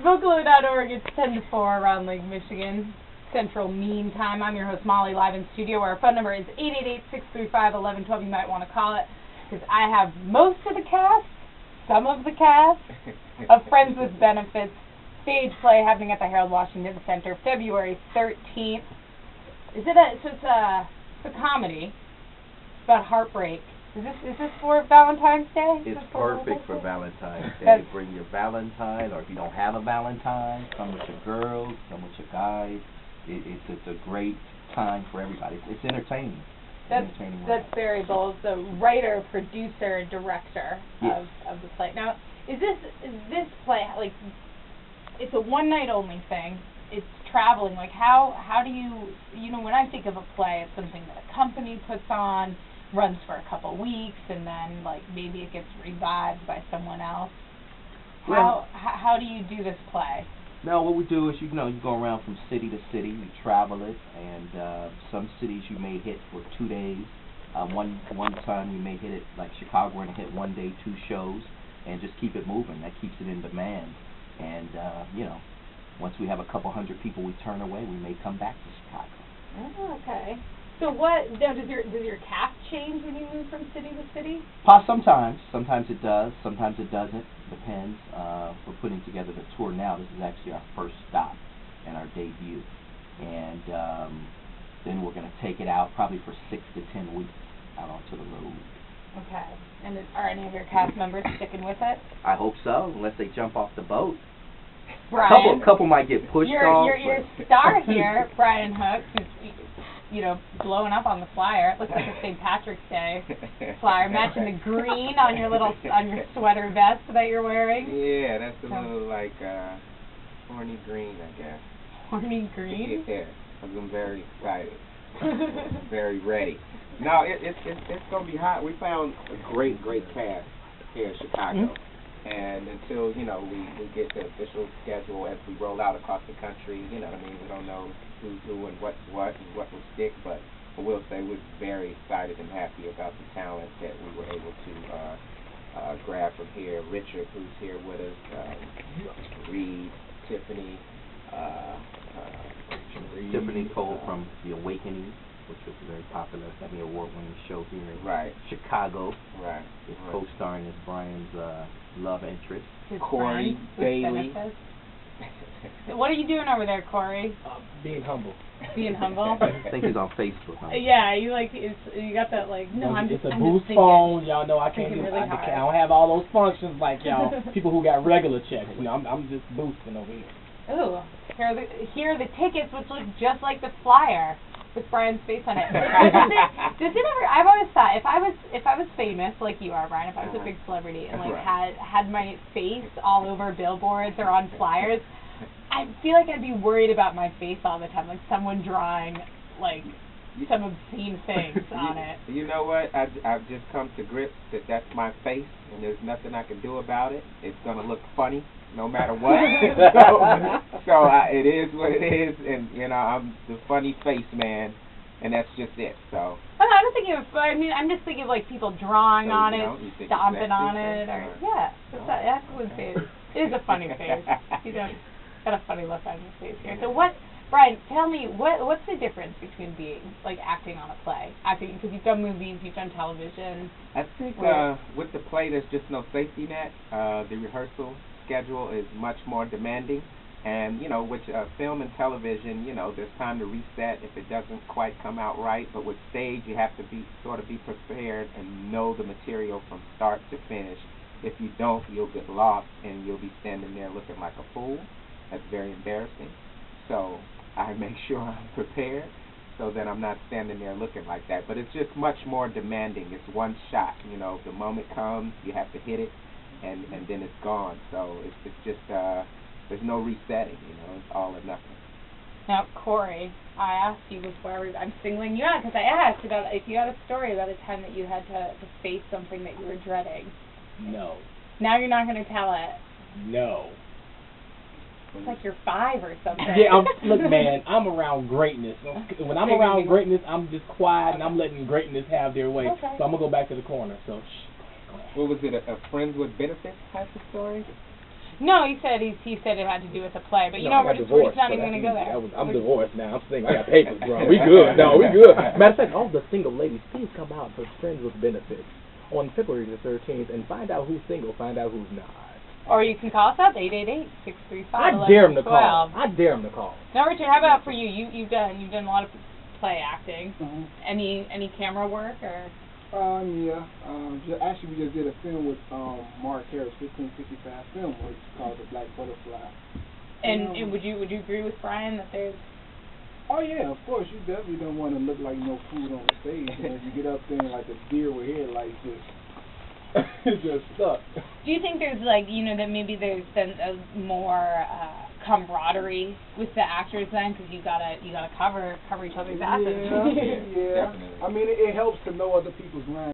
Vocalo.org, it's 10 to 4 around Lake Michigan, Central Mean Time. I'm your host, Molly, live in studio, where our phone number is 888-635-1112. You might want to call it, because I have most of the cast, some of the cast, of Friends with Benefits stage play happening at the Harold Washington Center, February 13th. It's a comedy. It's about heartbreak. Is this for Valentine's Day? It's perfect for Valentine's Day. Bring your Valentine, or if you don't have a Valentine, come with your girls, come with your guys. It's a great time for everybody. It's entertaining. That's very bold. The writer, producer, director yes. of the play. Now, is this play, like, it's a one night only thing? It's traveling. Like, how do you know, when I think of a play, it's something that a company puts on, runs for a couple weeks, and then, like, maybe it gets revived by someone else. How do you do this play? No, what we do is, you go around from city to city, you travel it, and some cities you may hit for 2 days. One time you may hit it, like Chicago, we're going to hit 1 day, 2 shows, and just keep it moving. That keeps it in demand. And, once we have a couple hundred people we turn away, we may come back to Chicago. Oh, okay. So does your cast change when you move from city to city? Sometimes. Sometimes it does. Sometimes it doesn't. Depends. We're putting together the tour now. This is actually our first stop and our debut. And then we're going to take it out probably for 6 to 10 weeks out onto the road. Okay. And are any of your cast members sticking with it? I hope so, unless they jump off the boat. Brian, couple might get pushed off. Your star here, Brian Hook, who's blowing up on the flyer. It looks like a St. Patrick's Day flyer, matching the green on your sweater vest that you're wearing. Yeah, that's a little like horny green, I guess. Horny green? Yeah, I'm very excited. Very ready. No, it's gonna be hot. We found a great cast here in Chicago. Mm-hmm. And until, we get the official schedule as we roll out across the country, we don't know who's who and what's what and what will stick, but I will say we're very excited and happy about the talent that we were able to grab from here. Richard, who's here with us, Reed, Tiffany, Tiffany Cole from The Awakening, which was a very popular Emmy Award-winning show here in Chicago. Right. Is co-starring as Brian's love interest. Corey Bailey. What are you doing over there, Corey? Being humble. Being humble? I think he's on Facebook. Huh? Yeah, you got that It's a boost phone. Y'all know I can't do. I don't have all those functions like y'all people who got regular checks. I'm just boosting over here. Ooh, here are the tickets, which look just like the flyer with Brian's face on it. Does it ever? I've always thought if I was famous like you are, Brian, if I was a big celebrity and had my face all over billboards or on flyers, I feel like I'd be worried about my face all the time, like someone drawing like some obscene things on it. You know what? I've just come to grips that that's my face, and there's nothing I can do about it. It's gonna look funny no matter what. so it is what it is, and I'm the funny face man, and that's just it. So. I'm not thinking of. I'm just thinking of like people drawing on it, stomping on it, or that's what it is. It is a funny face. Got a funny look on your face here. So Brian, tell me what's the difference between being acting on a play, because you've done movies, you've done television. I think with the play, there's just no safety net. The rehearsal schedule is much more demanding, and with film and television, there's time to reset if it doesn't quite come out right. But with stage, you have to be prepared and know the material from start to finish. If you don't, you'll get lost and you'll be standing there looking like a fool. That's very embarrassing. So I make sure I'm prepared so that I'm not standing there looking like that. But it's just much more demanding. It's one shot. The moment comes, you have to hit it, and then it's gone. So it's just there's no resetting. It's all or nothing. Now, Corey, I asked you before. I'm singling you out because I asked about if you had a story about a time that you had to face something that you were dreading. No. Now you're not going to tell it. No. It's like you're 5 or something. Yeah, look, man, I'm around greatness. When I'm around greatness, I'm just quiet and I'm letting greatness have their way. Okay. So I'm going to go back to the corner. So, what was it, a Friends with Benefits type of story? No, he said it had to do with the play, but you No, know, I got we're divorced, not so even that's going to go easy. there. I'm divorced now. I'm single. I got papers, bro. We good. No, we good. Matter of fact, all the single ladies, please come out for Friends with Benefits on February the 13th and find out who's single, find out who's not. Or you can call us up, 888-635-1112. I dare him to call. I dare him to call. Now, Richard, how about for you? You've done a lot of play acting. Mhm. Any camera work or? Yeah. Actually, we just did a film with Mark Harris, 1555 film, which is called The Black Butterfly. And would you agree with Brian that there's? Oh yeah, of course. You definitely don't want to look like no food on the stage. And if you get up there and like a deer with headlights, just stuck. Do you think there's that maybe there's been a more camaraderie with the actors then, because you gotta cover each other's asses? Yeah. Definitely. I mean, it helps to know other people's lines.